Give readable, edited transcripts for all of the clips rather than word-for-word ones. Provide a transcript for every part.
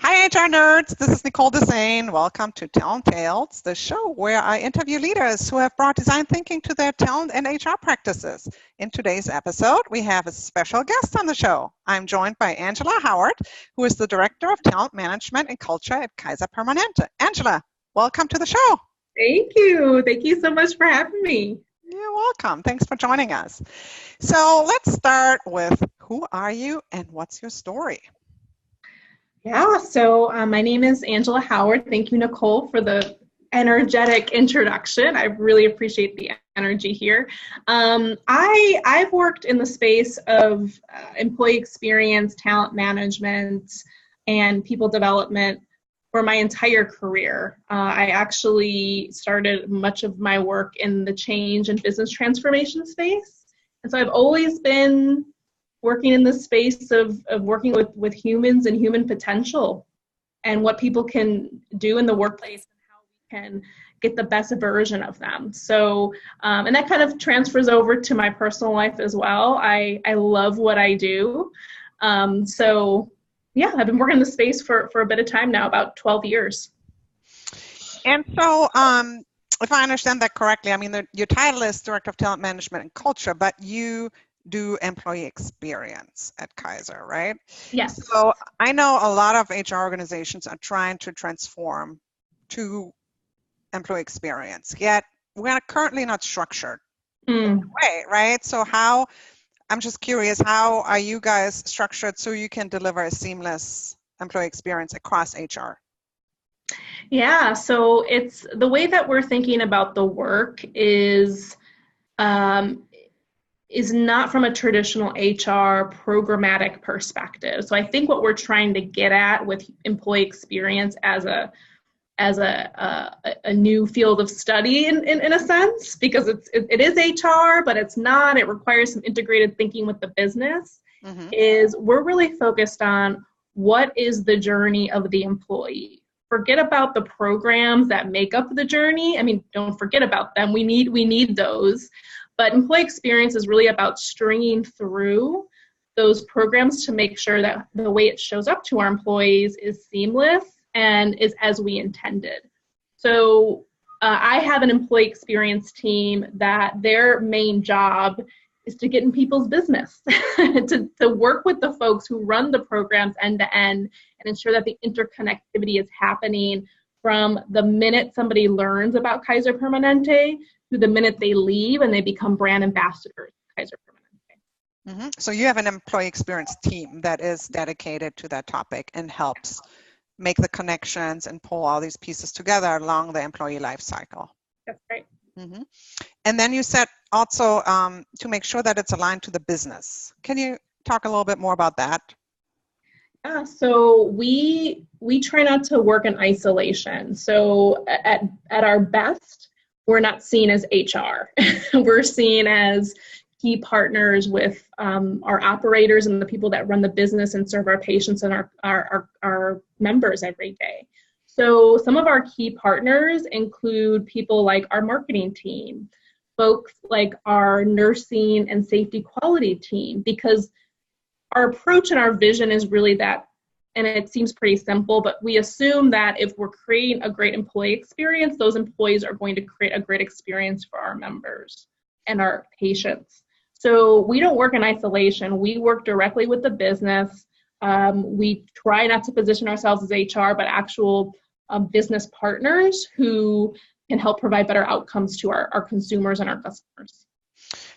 Hi, HR nerds. This is Nicole Dessain. Welcome to Talent Tales, the show where I interview leaders who have brought design thinking to their talent and HR practices. In today's episode, we have a special guest on the show. I'm joined by Angela Howard, who is the Director of Talent Management and Culture at Kaiser Permanente. Angela, welcome to the show. Thank you. Thank you so much for having me. You're welcome. Thanks for joining us. So let's start with who are you and what's your story? Yeah, so my name is Angela Howard. Thank you, Nicole, for the energetic introduction. I really appreciate the energy here. I've worked in the space of employee experience, talent management, and people development for my entire career. I actually started much of my work in the change and business transformation space. And so I've always been working in the space of working with humans and human potential and what people can do in the workplace and how we can get the best version of them. So, and that kind of transfers over to my personal life as well. I love what I do. So yeah, I've been working in the space for a bit of time now, about 12 years. And so, if I understand that correctly, I mean, your title is Director of Talent Management and Culture, but you do employee experience at Kaiser, right? Yes. So I know a lot of HR organizations are trying to transform to employee experience, yet we're currently not structured in a way, right? So I'm just curious, how are you guys structured so you can deliver a seamless employee experience across HR? Yeah, so it's the way that we're thinking about the work is not from a traditional HR programmatic perspective. So I think what we're trying to get at with employee experience as a new field of study in a sense, because it is HR, but it's not. It requires some integrated thinking with the business. Is we're really focused on what is the journey of the employee. Forget about the programs that make up the journey. I mean, don't forget about them. We need those. But employee experience is really about stringing through those programs to make sure that the way it shows up to our employees is seamless and is as we intended. So I have an employee experience team that their main job is to get in people's business, to work with the folks who run the programs end to end and ensure that the interconnectivity is happening from the minute somebody learns about Kaiser Permanente to the minute they leave and they become brand ambassadors of Kaiser Permanente. So you have an employee experience team that is dedicated to that topic and helps make the connections and pull all these pieces together along the employee life cycle. That's right. And then you said also to make sure that it's aligned to the business. Can you talk a little bit more about that? Yeah, so we try not to work in isolation. So at our best, we're not seen as HR. We're seen as key partners with our operators and the people that run the business and serve our patients and our members every day. So some of our key partners include people like our marketing team, folks like our nursing and safety quality team, because our approach and our vision is really that, and it seems pretty simple, but we assume that if we're creating a great employee experience, those employees are going to create a great experience for our members and our patients. So we don't work in isolation. We work directly with the business. We try not to position ourselves as HR, but actual business partners who can help provide better outcomes to our consumers and our customers.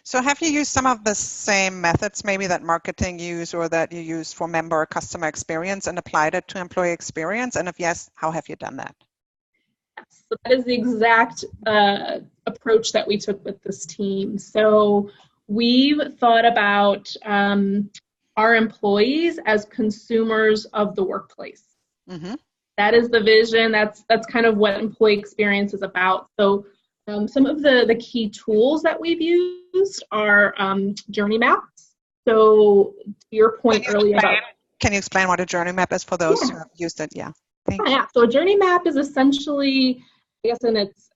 So have you used some of the same methods maybe that marketing use or that you use for member or customer experience and applied it to employee experience? And if yes, how have you done that? Yes, so that is the exact approach that we took with this team. So we've thought about our employees as consumers of the workplace. That is the vision. That's kind of what employee experience is about. So some of the key tools that we've used are journey maps. So to your point earlier about... Can you explain what a journey map is for those who have used it? Yeah. Thank you. Yeah. So a journey map is essentially, I guess, and it's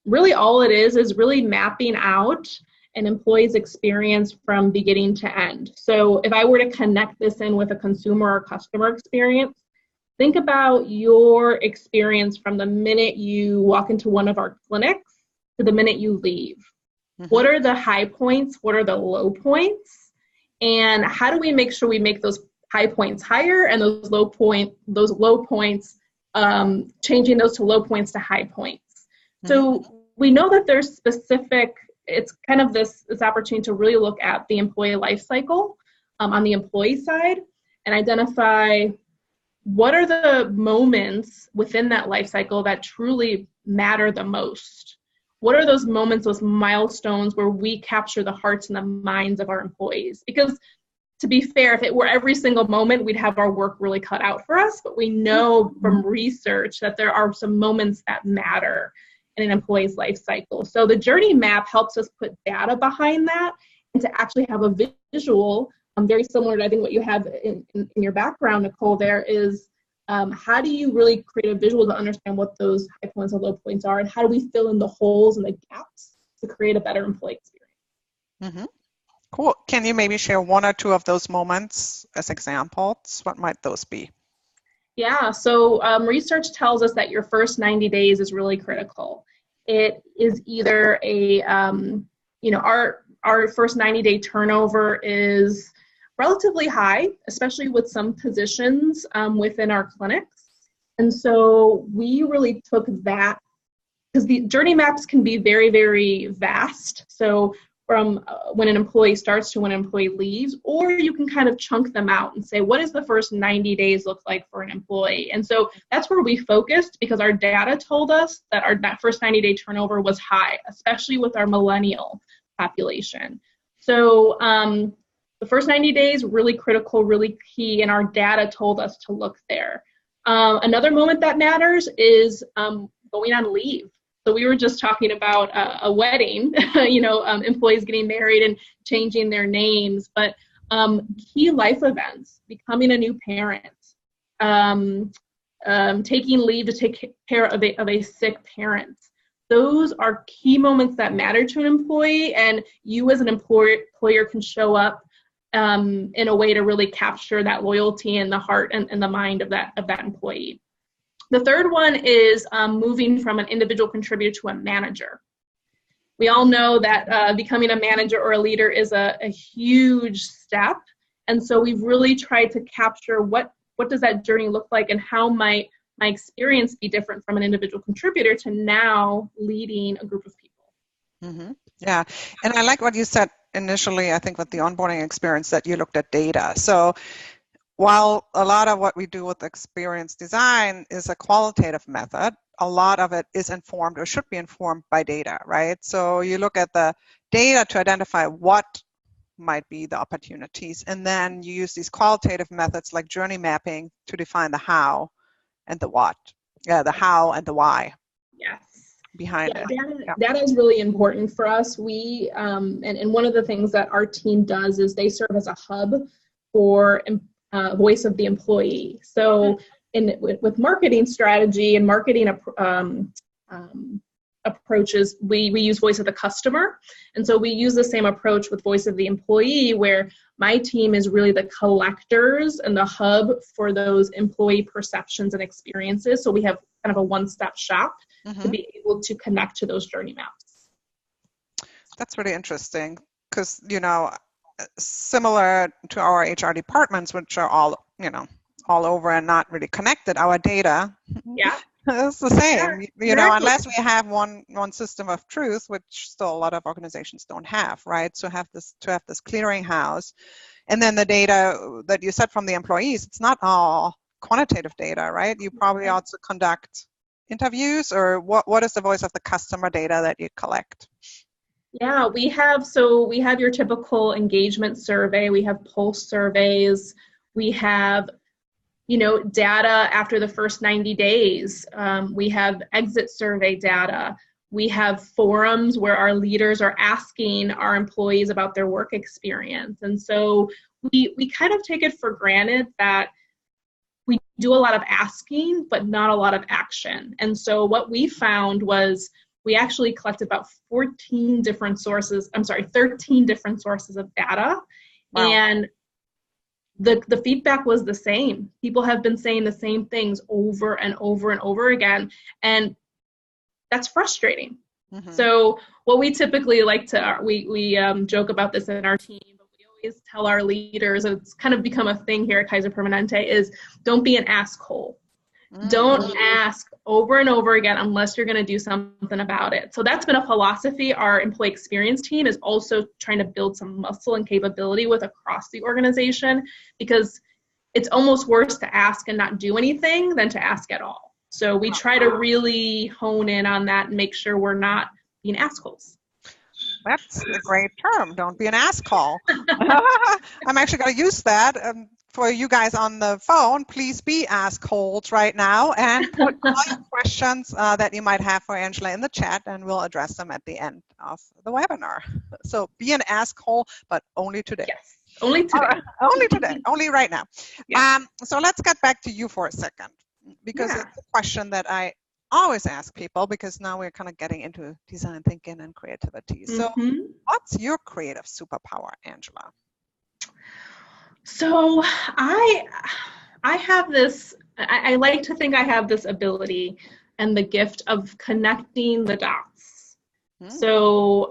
really all it is really mapping out an employee's experience from beginning to end. So if I were to connect this in with a consumer or customer experience, think about your experience from the minute you walk into one of our clinics to the minute you leave. What are the high points? What are the low points? And how do we make sure we make those high points higher and those low points, changing those to low points to high points? So we know that there's specific, it's kind of this opportunity to really look at the employee life cycle on the employee side and identify what are the moments within that life cycle that truly matter the most. What are those moments, those milestones where we capture the hearts and the minds of our employees? Because to be fair, if it were every single moment, we'd have our work really cut out for us. But we know from research that there are some moments that matter in an employee's life cycle. So the journey map helps us put data behind that and to actually have a visual, very similar to I think what you have in your background, Nicole, there is how do you really create a visual to understand what those high points and low points are, and how do we fill in the holes and the gaps to create a better employee experience? Cool. Can you maybe share one or two of those moments as examples? What might those be? Yeah, so research tells us that your first 90 days is really critical. It is either our first 90-day turnover is relatively high, especially with some positions within our clinics. And so we really took that, because the journey maps can be very, very vast. So from when an employee starts to when an employee leaves, or you can kind of chunk them out and say, what does the first 90 days look like for an employee? And so that's where we focused, because our data told us that that first 90-day turnover was high, especially with our millennial population. So the first 90 days, really critical, really key, and our data told us to look there. Another moment that matters is going on leave. So we were just talking about a wedding, employees getting married and changing their names, but key life events, becoming a new parent, taking leave to take care of a sick parent. Those are key moments that matter to an employee, and you as an employer can show up in a way to really capture that loyalty and the heart and the mind of that employee. The third one is moving from an individual contributor to a manager. We all know that becoming a manager or a leader is a huge step, and so we've really tried to capture what does that journey look like, and how might my experience be different from an individual contributor to now leading a group of people. Yeah, and I like what you said initially, I think with the onboarding experience, that you looked at data. So while a lot of what we do with experience design is a qualitative method, a lot of it is informed or should be informed by data, right? So you look at the data to identify what might be the opportunities, and then you use these qualitative methods like journey mapping to define the how and the what. Yeah, the how and the why. Yes. Behind it. Data is really important for us. We and one of the things that our team does is they serve as a hub for voice of the employee. So with marketing strategy and marketing approaches, we use voice of the customer. And so we use the same approach with voice of the employee, where my team is really the collectors and the hub for those employee perceptions and experiences. So we have kind of a one-stop shop to be able to connect to those journey maps. That's really interesting, because, similar to our HR departments, which are all over and not really connected, our data, it's the same, unless we have one system of truth, which still a lot of organizations don't have, right? So to have this clearinghouse, and then the data that you said from the employees, it's not all quantitative data, right? You probably also conduct interviews, or what is the voice of the customer data that you collect? Yeah, we have your typical engagement survey, we have pulse surveys, we have data after the first 90 days, we have exit survey data, we have forums where our leaders are asking our employees about their work experience. And so we kind of take it for granted that we do a lot of asking, but not a lot of action. And so what we found was we actually collected about 13 different sources of data. Wow. And the feedback was the same. People have been saying the same things over and over and over again, and that's frustrating. Mm-hmm. So what we typically like to, we joke about this in our team, but we always tell our leaders, and it's kind of become a thing here at Kaiser Permanente, is don't be an asshole. Mm-hmm. Don't ask over and over again unless you're going to do something about it. So that's been a philosophy our employee experience team is also trying to build some muscle and capability with across the organization, because it's almost worse to ask and not do anything than to ask at all. So we try to really hone in on that and make sure we're not being assholes. That's a great term. Don't be an asshole. I'm actually going to use that. For you guys on the phone, please be assholes right now and put all your questions that you might have for Angela in the chat, and we'll address them at the end of the webinar. So be an asshole, but only today. Yes, only today. Only today, only right now. Yeah. So let's get back to you for a second, because it's a question that I always ask people, because now we're kind of getting into design thinking and creativity. So what's your creative superpower, Angela? So I have this, I like to think I have this ability and the gift of connecting the dots. So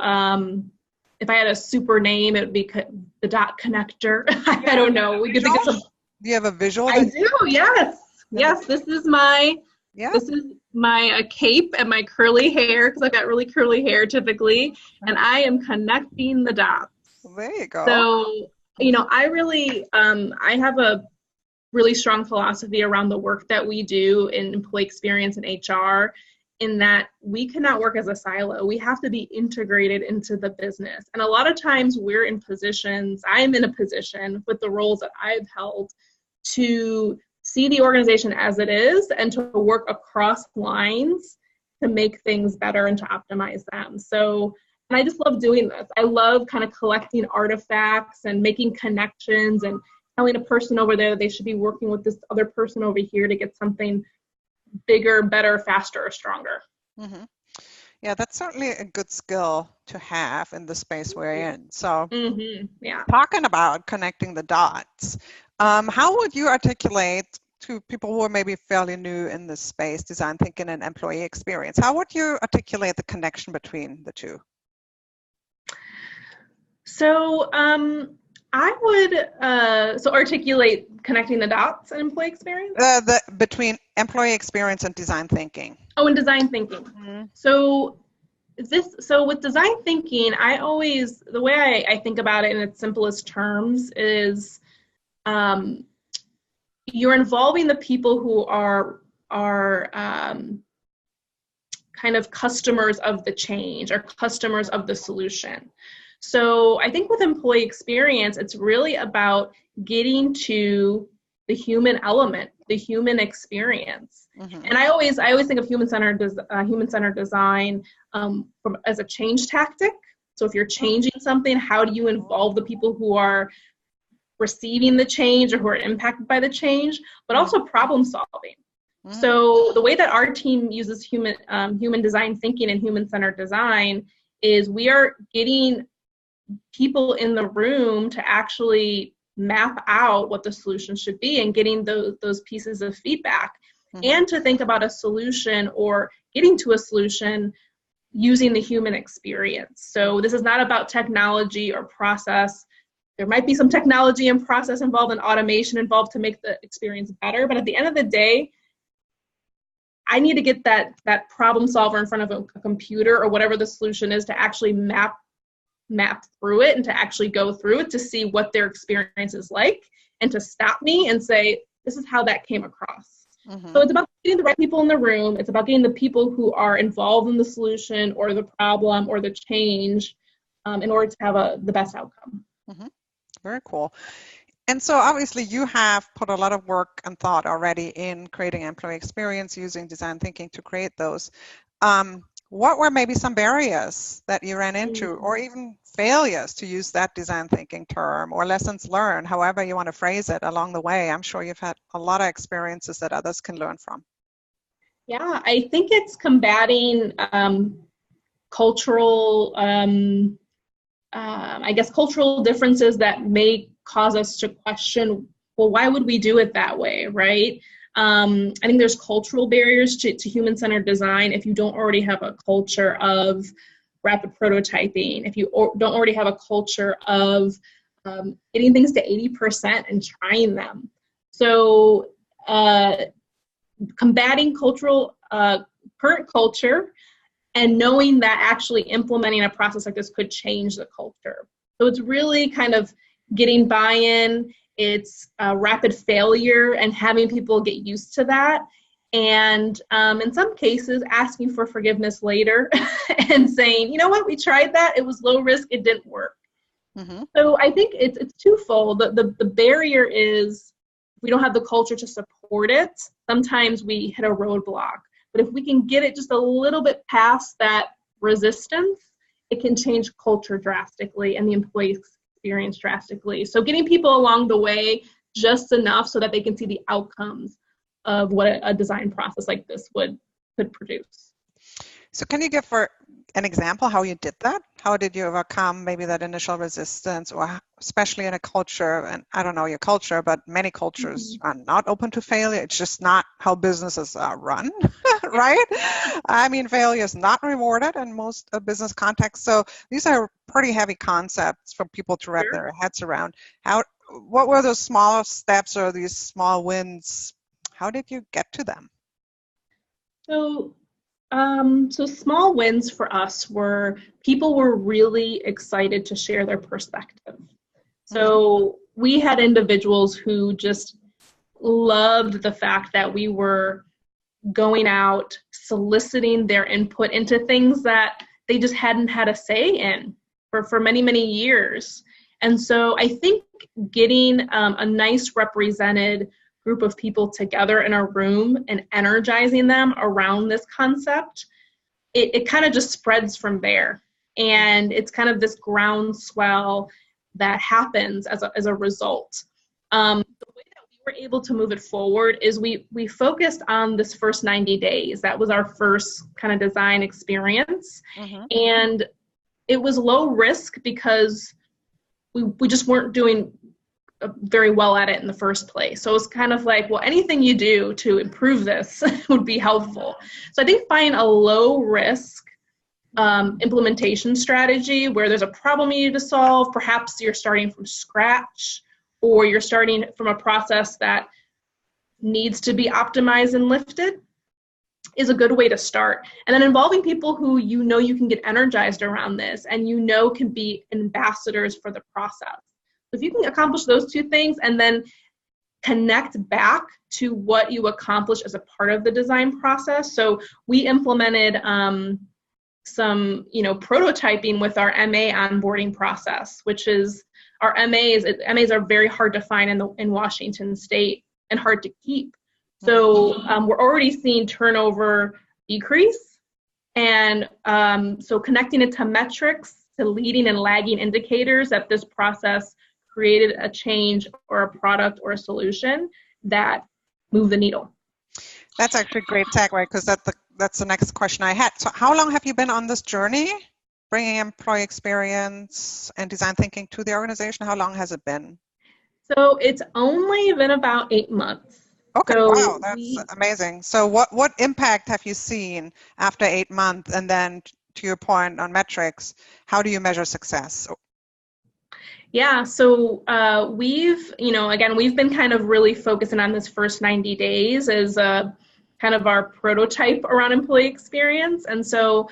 if I had a super name, it would be the dot connector. I don't know. We could think of some. Do you have a visual? I do, yes. Yes, this is my cape and my curly hair, because I've got really curly hair typically, and I am connecting the dots. There you go. So, I really, I have a really strong philosophy around the work that we do in employee experience and HR, in that we cannot work as a silo. We have to be integrated into the business. And a lot of times I'm in a position with the roles that I've held to see the organization as it is and to work across lines to make things better and to optimize them. So, and I just love doing this. I love kind of collecting artifacts and making connections and telling a person over there that they should be working with this other person over here to get something bigger, better, faster, or stronger. Mm-hmm. Yeah, that's certainly a good skill to have in the space we're in. So talking about connecting the dots, how would you articulate to people who are maybe fairly new in this space, design thinking and employee experience, how would you articulate the connection between the two? So I would articulate connecting the dots and employee experience? Between employee experience and design thinking. Oh, and design thinking. Mm-hmm. So with design thinking, the way I think about it in its simplest terms is you're involving the people who are kind of customers of the change or customers of the solution. So I think with employee experience, it's really about getting to the human element, the human experience. Mm-hmm. And I always think of human-centered design as a change tactic. So if you're changing something, how do you involve the people who are receiving the change or who are impacted by the change, but also problem solving. Mm-hmm. So the way that our team uses human design thinking and human-centered design is we are getting people in the room to actually map out what the solution should be and getting those pieces of feedback, and to think about a solution or getting to a solution using the human experience. So this is not about technology or process. There might be some technology and process involved and automation involved to make the experience better, but at the end of the day, I need to get that problem solver in front of a computer or whatever the solution is to actually map through it and to actually go through it to see what their experience is like and to stop me and say, this is how that came across. Mm-hmm. So it's about getting the right people in the room. It's about getting the people who are involved in the solution or the problem or the change in order to have the best outcome. Mm-hmm. Very cool. And so obviously you have put a lot of work and thought already in creating employee experience using design thinking to create those. What were maybe some barriers that you ran into, or even failures to use that design thinking term, or lessons learned, however you want to phrase it, along the way? I'm sure you've had a lot of experiences that others can learn from. Yeah, I think it's combating cultural cultural differences that may cause us to question well, why would we do it that way, right? I think there's cultural barriers to human-centered design if you don't already have a culture of rapid prototyping, if you don't already have a culture of getting things to 80% and trying them. So combating current culture and knowing that actually implementing a process like this could change the culture. So it's really kind of getting buy-in, it's rapid failure and having people get used to that. And in some cases, asking for forgiveness later and saying, you know what, we tried that, it was low risk, it didn't work. Mm-hmm. So I think it's twofold. The barrier is we don't have the culture to support it. Sometimes we hit a roadblock. But if we can get it just a little bit past that resistance, it can change culture drastically and the employee experience drastically. So getting people along the way just enough so that they can see the outcomes of what a design process like this could produce. So can you give for an example how you did that? How did you overcome maybe that initial resistance, or especially in a culture, and I don't know your culture, but many cultures are not open to failure. It's just not how businesses are run, right? I mean, failure is not rewarded in most business contexts. So these are pretty heavy concepts for people to wrap their heads around. What were those small steps or these small wins? How did you get to them? So small wins for us were people were really excited to share their perspective. So we had individuals who just loved the fact that we were going out, soliciting their input into things that they just hadn't had a say in for many, many years. And so I think getting a nice represented group of people together in a room and energizing them around this concept, it kind of just spreads from there. And it's kind of this groundswell that happens as a result. The way that we were able to move it forward is we focused on this first 90 days. That was our first kind of design experience. And it was low risk because we just weren't doing very well at it in the first place. So it's kind of like, well, anything you do to improve this would be helpful. So I think finding a low risk implementation strategy where there's a problem you need to solve, perhaps you're starting from scratch, or you're starting from a process that needs to be optimized and lifted, is a good way to start. And then involving people who you know you can get energized around this and you know can be ambassadors for the process. If you can accomplish those two things and then connect back to what you accomplish as a part of the design process. So we implemented some, prototyping with our MA onboarding process, which is our MAs are very hard to find in Washington State and hard to keep. So we're already seeing turnover decrease. And so connecting it to metrics, to leading and lagging indicators that this process created a change or a product or a solution that moved the needle. That's actually a great segue, because that's the next question I had. So how long have you been on this journey, bringing employee experience and design thinking to the organization? How long has it been? So it's only been about 8 months. Okay, so wow, that's amazing. So what impact have you seen after 8 months? And then to your point on metrics, how do you measure success? Yeah, so we've been kind of really focusing on this first 90 days as kind of our prototype around employee experience. And so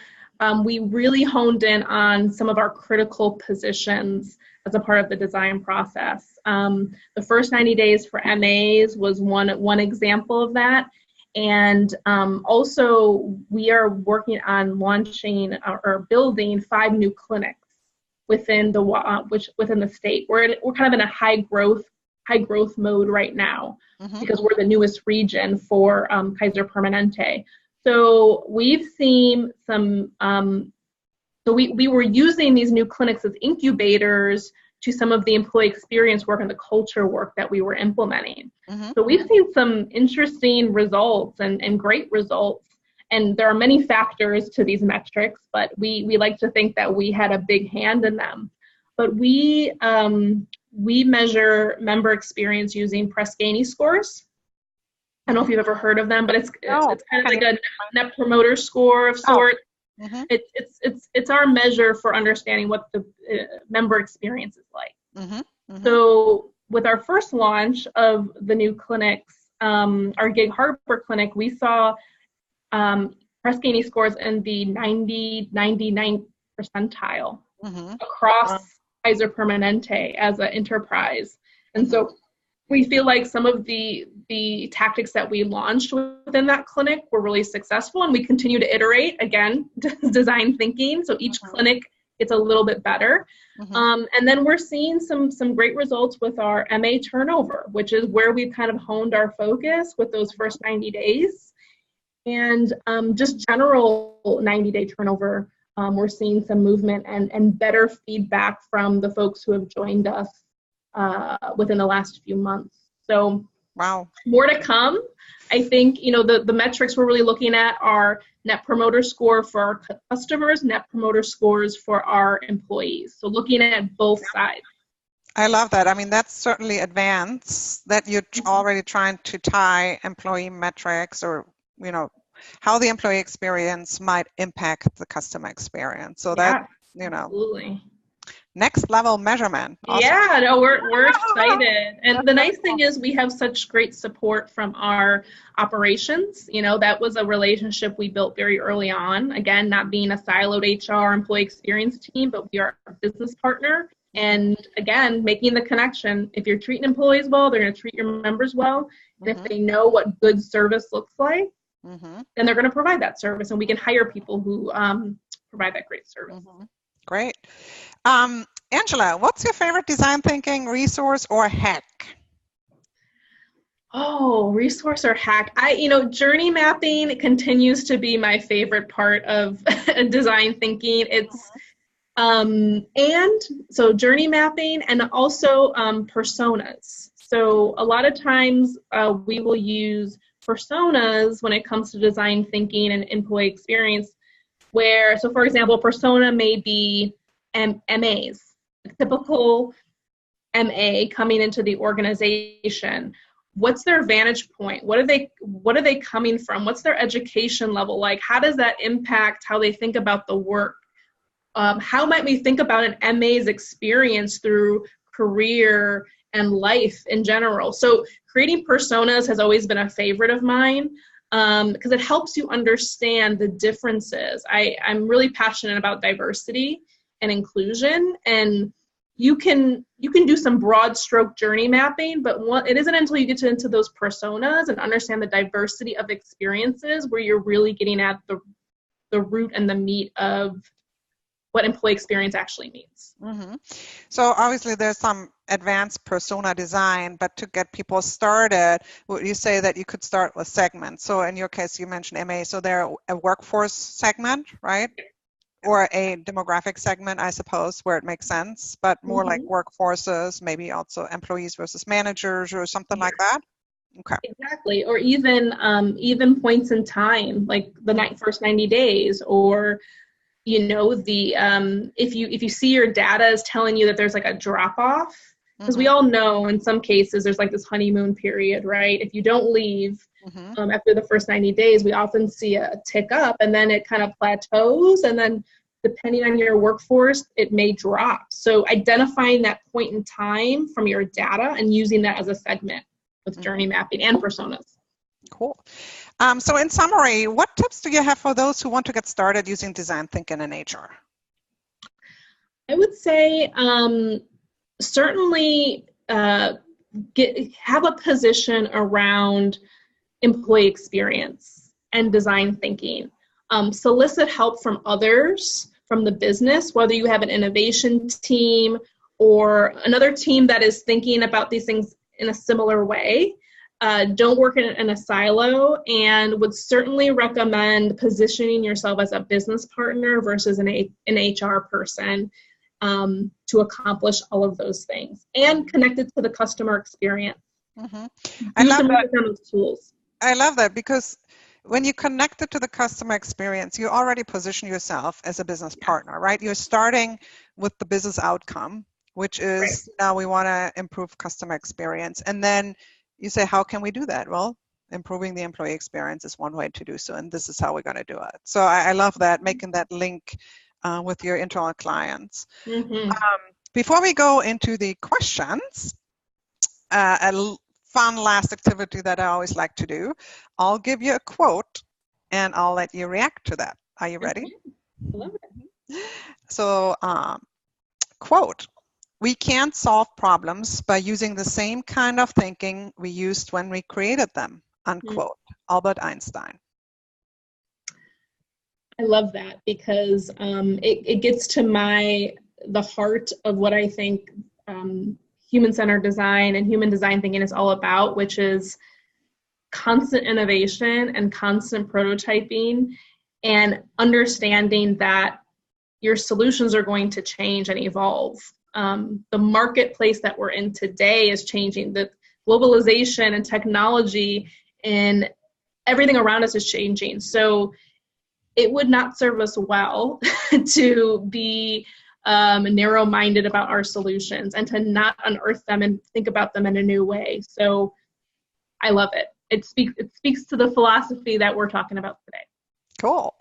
we really honed in on some of our critical positions as a part of the design process. The first 90 days for MAs was one example of that. And also we are working on launching or building 5 new clinics within the state. We're kind of in a high growth mode right now because we're the newest region for Kaiser Permanente. So we've seen some. So we were using these new clinics as incubators to some of the employee experience work and the culture work that we were implementing. So we've seen some interesting results and great results. And there are many factors to these metrics, but we like to think that we had a big hand in them. But we we measure member experience using Press Ganey scores. I don't know if you've ever heard of them, but it's kind of like a net promoter score of sorts. Mm-hmm. It's our measure for understanding what the member experience is like. Mm-hmm. Mm-hmm. So with our first launch of the new clinics, our Gig Harbor clinic, we saw Press Ganey scores in the 99 percentile across Kaiser Permanente as an enterprise. And so we feel like some of the tactics that we launched within that clinic were really successful, and we continue to iterate, again, design thinking. So each clinic gets a little bit better. And then we're seeing some great results with our MA turnover, which is where we've kind of honed our focus with those first 90 days. And just general 90-day turnover, we're seeing some movement and better feedback from the folks who have joined us within the last few months. So more to come. I think, the metrics we're really looking at are net promoter score for our customers, net promoter scores for our employees. So looking at both sides. I love that. I mean, that's certainly advanced, that you're already trying to tie employee metrics or, how the employee experience might impact the customer experience. So that, absolutely. Next level measurement. Awesome. Yeah, no, we're excited. And the nice thing is we have such great support from our operations. That was a relationship we built very early on. Again, not being a siloed HR employee experience team, but we are a business partner. And again, making the connection. If you're treating employees well, they're going to treat your members well. And if they know what good service looks like, then they're going to provide that service. And we can hire people who provide that great service. Great. Angela, what's your favorite design thinking resource or hack? Oh, resource or hack. Journey mapping continues to be my favorite part of design thinking. It's and so journey mapping and also personas. So a lot of times we will use personas when it comes to design thinking and employee experience, so for example, persona may be MAs, a typical MA coming into the organization. What's their vantage point? What are they coming from? What's their education level like? How does that impact how they think about the work? How might we think about an MA's experience through career and life in general? So creating personas has always been a favorite of mine because it helps you understand the differences. I'm really passionate about diversity and inclusion, and you can do some broad stroke journey mapping, but it isn't until you get into those personas and understand the diversity of experiences where you're really getting at the root and the meat of what employee experience actually means. So obviously there's some advanced persona design, but to get people started, would you say that you could start with segments? So in your case, you mentioned MA, so they're a workforce segment, right? Or a demographic segment, I suppose, where it makes sense, but more like workforces, maybe also employees versus managers or something like that? Okay. Exactly. Or even points in time, like the first 90 days, or if you see your data is telling you that there's like a drop off, because we all know in some cases there's like this honeymoon period, right? If you don't leave after the first 90 days, we often see a tick up and then it kind of plateaus, and then depending on your workforce, it may drop. So identifying that point in time from your data and using that as a segment with journey mapping and personas. Cool. So in summary, what tips do you have for those who want to get started using design thinking in HR? I would say certainly have a position around employee experience and design thinking. Solicit help from others, from the business, whether you have an innovation team or another team that is thinking about these things in a similar way. Don't work in a silo, and would certainly recommend positioning yourself as a business partner versus an HR person to accomplish all of those things, and connected to the customer experience. I love that. Those tools. I love that, because when you connect it to the customer experience, you already position yourself as a business partner, right? You're starting with the business outcome, which Right. is now we want to improve customer experience. And then you say, how can we do that? Well, improving the employee experience is one way to do so, and this is how we're going to do it. So I love that, making that link with your internal clients. Mm-hmm. Before we go into the questions, fun last activity that I always like to do, I'll give you a quote and I'll let you react to that. Are you ready? I love it. So, quote, we can't solve problems by using the same kind of thinking we used when we created them, unquote. Albert Einstein. I love that because it gets to the heart of what I think human-centered design and human design thinking is all about, which is constant innovation and constant prototyping and understanding that your solutions are going to change and evolve. The marketplace that we're in today is changing. The globalization and technology and everything around us is changing. So it would not serve us well to be narrow-minded about our solutions and to not unearth them and think about them in a new way. So I love it. It speaks to the philosophy that we're talking about today. Cool.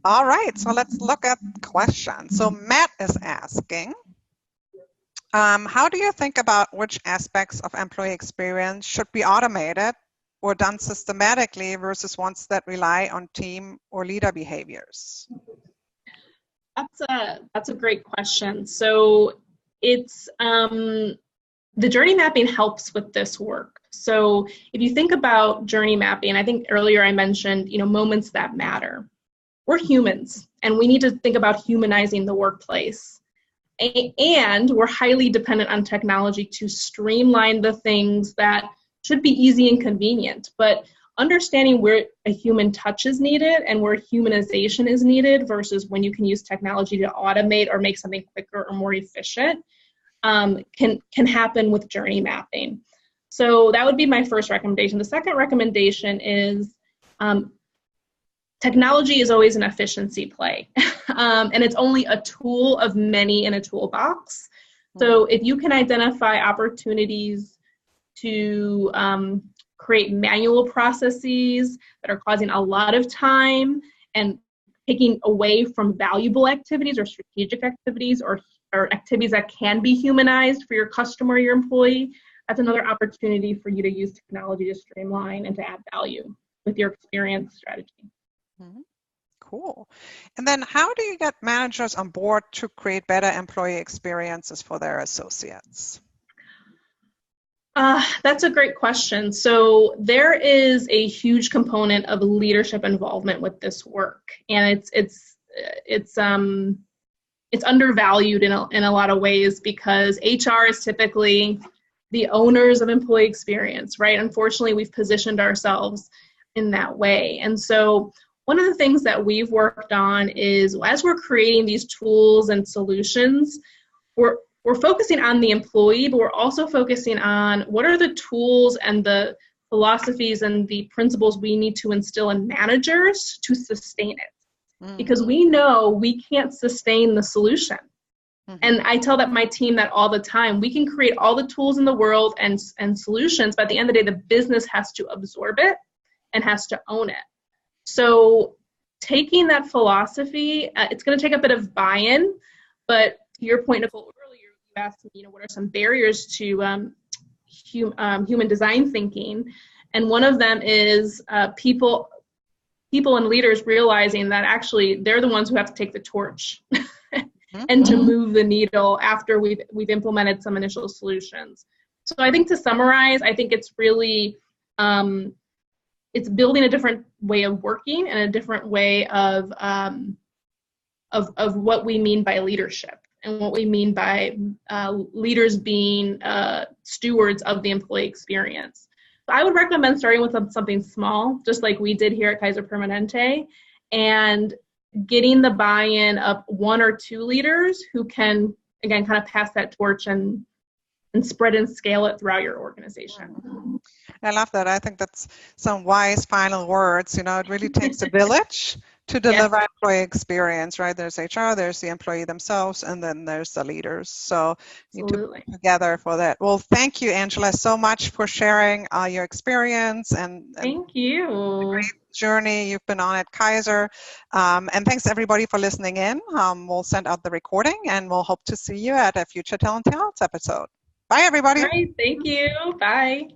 All right, so let's look at questions. So Matt is asking, how do you think about which aspects of employee experience should be automated or done systematically versus ones that rely on team or leader behaviors? That's a great question. So it's the journey mapping helps with this work. So if you think about journey mapping, I think earlier I mentioned, moments that matter. We're humans, and we need to think about humanizing the workplace. And we're highly dependent on technology to streamline the things that should be easy and convenient. But understanding where a human touch is needed and where humanization is needed versus when you can use technology to automate or make something quicker or more efficient can happen with journey mapping. So that would be my first recommendation. The second recommendation is technology is always an efficiency play, and it's only a tool of many in a toolbox. So if you can identify opportunities to create manual processes that are causing a lot of time and taking away from valuable activities or strategic activities or activities that can be humanized for your customer or your employee, that's another opportunity for you to use technology to streamline and to add value with your experience strategy. Mm-hmm. Cool. And then how do you get managers on board to create better employee experiences for their associates? That's a great question. So there is a huge component of leadership involvement with this work, and it's undervalued in a lot of ways because HR is typically the owners of employee experience, right? Unfortunately, we've positioned ourselves in that way. And so one of the things that we've worked on is as we're creating these tools and solutions, we're focusing on the employee, but we're also focusing on what are the tools and the philosophies and the principles we need to instill in managers to sustain it. Because we know we can't sustain the solution. And I tell my team that all the time. We can create all the tools in the world and solutions, but at the end of the day, the business has to absorb it and has to own it. So taking that philosophy, it's going to take a bit of buy-in, but to your point, Nicole, earlier you asked me, what are some barriers to human design thinking? And one of them is people and leaders realizing that actually they're the ones who have to take the torch and to move the needle after we've implemented some initial solutions. So I think to summarize, I think it's really it's building a different way of working and a different way of what we mean by leadership and what we mean by leaders being stewards of the employee experience. So I would recommend starting with something small, just like we did here at Kaiser Permanente, and getting the buy-in of one or two leaders who can, again, kind of pass that torch and spread and scale it throughout your organization. I love that. I think that's some wise final words. It really takes a village to deliver employee experience, right? There's HR, there's the employee themselves, and then there's the leaders. So you need to work together for that. Well, thank you, Angela, so much for sharing your experience and thank you. The great journey you've been on at Kaiser. And thanks everybody for listening in. We'll send out the recording and we'll hope to see you at a future Talent Talents episode. Bye, everybody. All right, thank you. Bye.